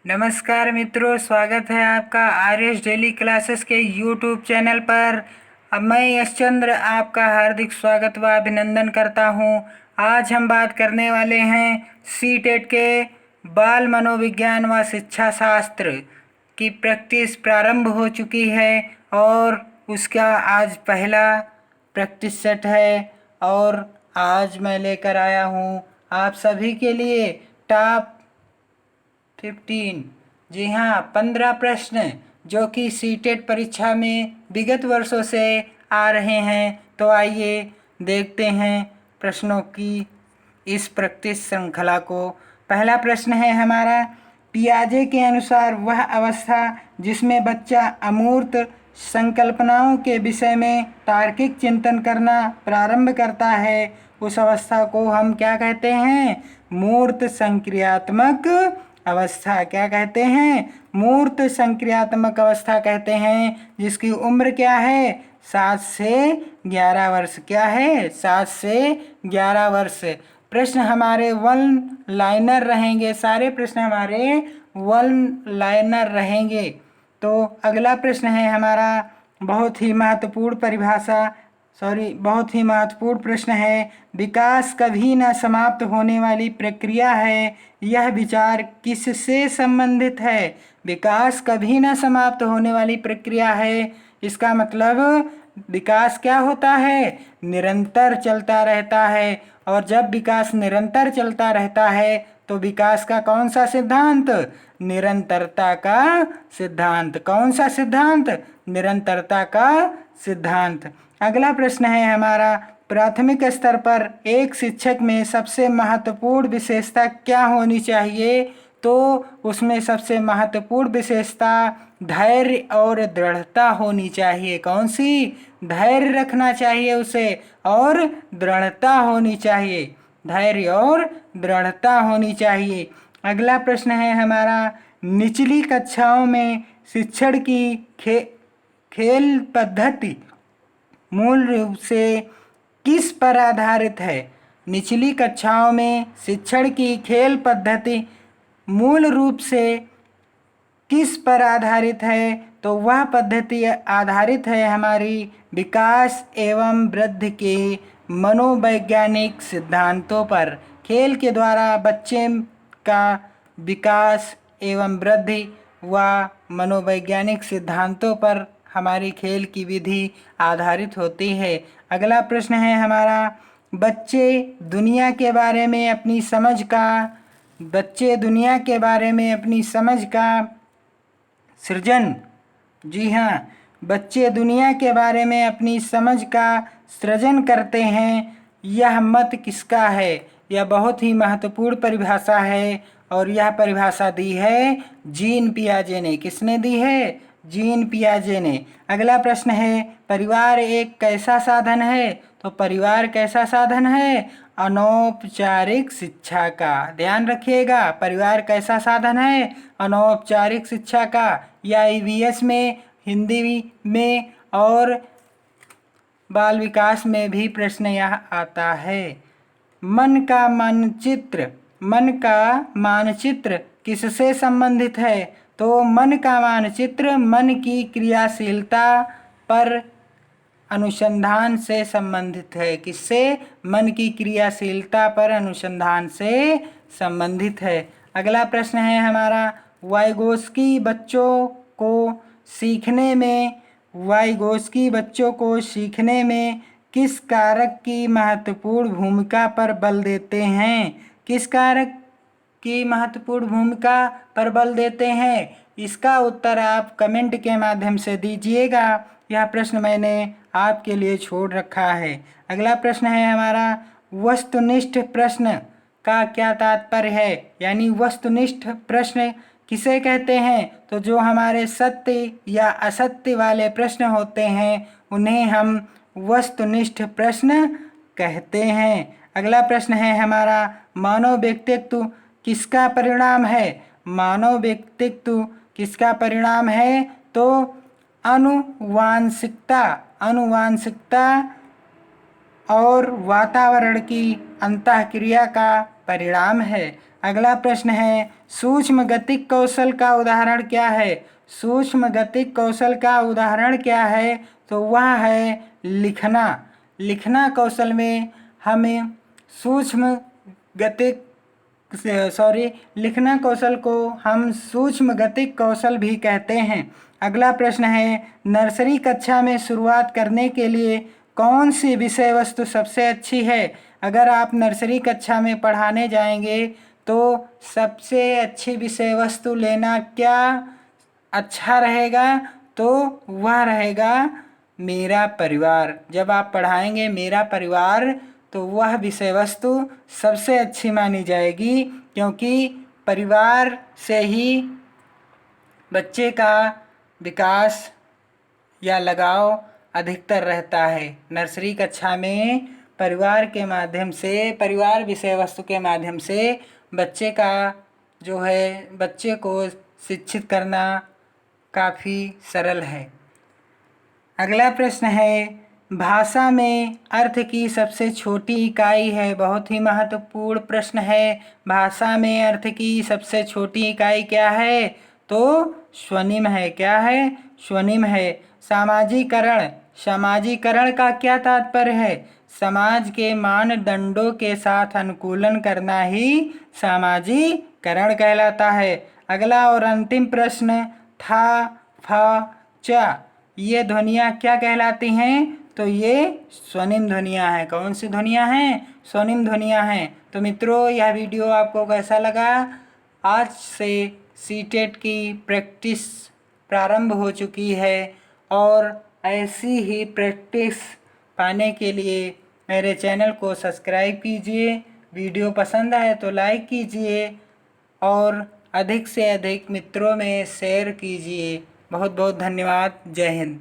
नमस्कार मित्रों, स्वागत है आपका आर्यस डेली क्लासेस के यूट्यूब चैनल पर। अब मैं यशचंद्र आपका हार्दिक स्वागत व अभिनंदन करता हूं। आज हम बात करने वाले हैं सीटेट के बाल मनोविज्ञान व शिक्षा शास्त्र की प्रैक्टिस प्रारंभ हो चुकी है और उसका आज पहला प्रैक्टिस सेट है। और आज मैं लेकर आया हूं आप सभी के लिए टॉप 15, जी हाँ 15 प्रश्न जो कि सीटेट परीक्षा में विगत वर्षों से आ रहे हैं। तो आइए देखते हैं प्रश्नों की इस प्रैक्टिस श्रृंखला को। पहला प्रश्न है हमारा, पियाजे के अनुसार वह अवस्था जिसमें बच्चा अमूर्त संकल्पनाओं के विषय में तार्किक चिंतन करना प्रारंभ करता है, उस अवस्था को हम क्या कहते हैं? मूर्त संक्रियात्मक अवस्था। क्या कहते हैं? मूर्त संक्रियात्मक अवस्था कहते हैं, जिसकी उम्र क्या है? 7 से 11 वर्ष। क्या है? 7 से 11 वर्ष। प्रश्न हमारे वन लाइनर रहेंगे, सारे प्रश्न हमारे वन लाइनर रहेंगे। तो अगला प्रश्न है हमारा, बहुत ही महत्वपूर्ण बहुत ही महत्वपूर्ण प्रश्न है। विकास कभी न समाप्त होने वाली प्रक्रिया है, यह विचार किससे संबंधित है? विकास कभी न समाप्त होने वाली प्रक्रिया है, इसका मतलब विकास क्या होता है? निरंतर चलता रहता है। और जब विकास निरंतर चलता रहता है तो विकास का कौन सा सिद्धांत? निरंतरता का सिद्धांत। कौन सा सिद्धांत? निरंतरता का सिद्धांत। अगला प्रश्न है हमारा, प्राथमिक स्तर पर एक शिक्षक में सबसे महत्वपूर्ण विशेषता क्या होनी चाहिए? तो उसमें सबसे महत्वपूर्ण विशेषता धैर्य और दृढ़ता होनी चाहिए। कौन सी? धैर्य रखना चाहिए उसे और दृढ़ता होनी चाहिए। धैर्य और दृढ़ता होनी चाहिए। अगला प्रश्न है हमारा, निचली कक्षाओं में शिक्षण की खेल पद्धति मूल रूप से किस पर आधारित है? निचली कक्षाओं में शिक्षण की खेल पद्धति मूल रूप से किस पर आधारित है? तो वह पद्धति आधारित है हमारी विकास एवं वृद्धि के मनोवैज्ञानिक सिद्धांतों पर। खेल के द्वारा बच्चे का विकास एवं वृद्धि व मनोवैज्ञानिक सिद्धांतों पर हमारी खेल की विधि आधारित होती है। अगला प्रश्न है हमारा, बच्चे दुनिया के बारे में अपनी समझ का सृजन, जी हाँ, बच्चे दुनिया के बारे में अपनी समझ का सृजन करते हैं, यह मत किसका है? यह बहुत ही महत्वपूर्ण परिभाषा है और यह परिभाषा दी है जीन पियाजे ने। किसने दी है? जीन पियाजे ने। अगला प्रश्न है, परिवार एक कैसा साधन है? तो परिवार कैसा साधन है? अनौपचारिक शिक्षा का। ध्यान रखिएगा, परिवार कैसा साधन है? अनौपचारिक शिक्षा का। या ईवीएस में, हिंदी में और बाल विकास में भी प्रश्न यह आता है। मन का मानचित्र किससे संबंधित है? तो मन का मानचित्र मन की क्रियाशीलता पर अनुसंधान से संबंधित है। किससे? मन की क्रियाशीलता पर अनुसंधान से संबंधित है। अगला प्रश्न है हमारा, वाइगोस्की बच्चों को सीखने में किस कारक की महत्वपूर्ण भूमिका पर बल देते हैं? किस कारक की महत्वपूर्ण भूमिका पर बल देते हैं? इसका उत्तर आप कमेंट के माध्यम से दीजिएगा। यह प्रश्न मैंने आपके लिए छोड़ रखा है। अगला प्रश्न है हमारा, वस्तुनिष्ठ प्रश्न का क्या तात्पर्य है? यानी वस्तुनिष्ठ प्रश्न किसे कहते हैं? तो जो हमारे सत्य या असत्य वाले प्रश्न होते हैं उन्हें हम वस्तुनिष्ठ प्रश्न कहते हैं। अगला प्रश्न है हमारा, मानव व्यक्तित्व किसका परिणाम है? मानव व्यक्तित्व किसका परिणाम है? तो आनुवांशिकता और वातावरण की अंतःक्रिया का परिणाम है। अगला प्रश्न है, सूक्ष्म गतिक कौशल का उदाहरण क्या है? सूक्ष्म गतिक कौशल का उदाहरण क्या है? तो वह है लिखना। लिखना कौशल में हमें सूक्ष्म गतिक लिखना कौशल को हम सूक्ष्म गतिक कौशल भी कहते हैं। अगला प्रश्न है, नर्सरी कक्षा में शुरुआत करने के लिए कौन सी विषय वस्तु सबसे अच्छी है? अगर आप नर्सरी कक्षा में पढ़ाने जाएंगे तो सबसे अच्छी विषय वस्तु लेना क्या अच्छा रहेगा? तो वह रहेगा मेरा परिवार। जब आप पढ़ाएंगे मेरा परिवार तो वह विषय वस्तु सबसे अच्छी मानी जाएगी, क्योंकि परिवार से ही बच्चे का विकास या लगाव अधिकतर रहता है। नर्सरी कक्षा में परिवार के माध्यम से, परिवार विषय वस्तु के माध्यम से बच्चे का जो है, बच्चे को शिक्षित करना काफ़ी सरल है। अगला प्रश्न है, भाषा में अर्थ की सबसे छोटी इकाई है। बहुत ही महत्वपूर्ण प्रश्न है। भाषा में अर्थ की सबसे छोटी इकाई क्या है? तो स्वनिम है। क्या है? स्वनिम है। सामाजीकरण, सामाजीकरण का क्या तात्पर्य है? समाज के मानदंडों के साथ अनुकूलन करना ही सामाजीकरण कहलाता है। अगला और अंतिम प्रश्न, था, फा, चा, ये ध्वनियाँ क्या कहलाती हैं? तो ये स्वनिम ध्वनियाँ हैं। कौन सी ध्वनियाँ हैं? स्वनिम ध्वनियाँ हैं। तो मित्रों, यह वीडियो आपको कैसा लगा? आज से सीटेट की प्रैक्टिस प्रारंभ हो चुकी है और ऐसी ही प्रैक्टिस पाने के लिए मेरे चैनल को सब्सक्राइब कीजिए। वीडियो पसंद आए तो लाइक कीजिए और अधिक से अधिक मित्रों में शेयर कीजिए। बहुत बहुत धन्यवाद। जय हिंद।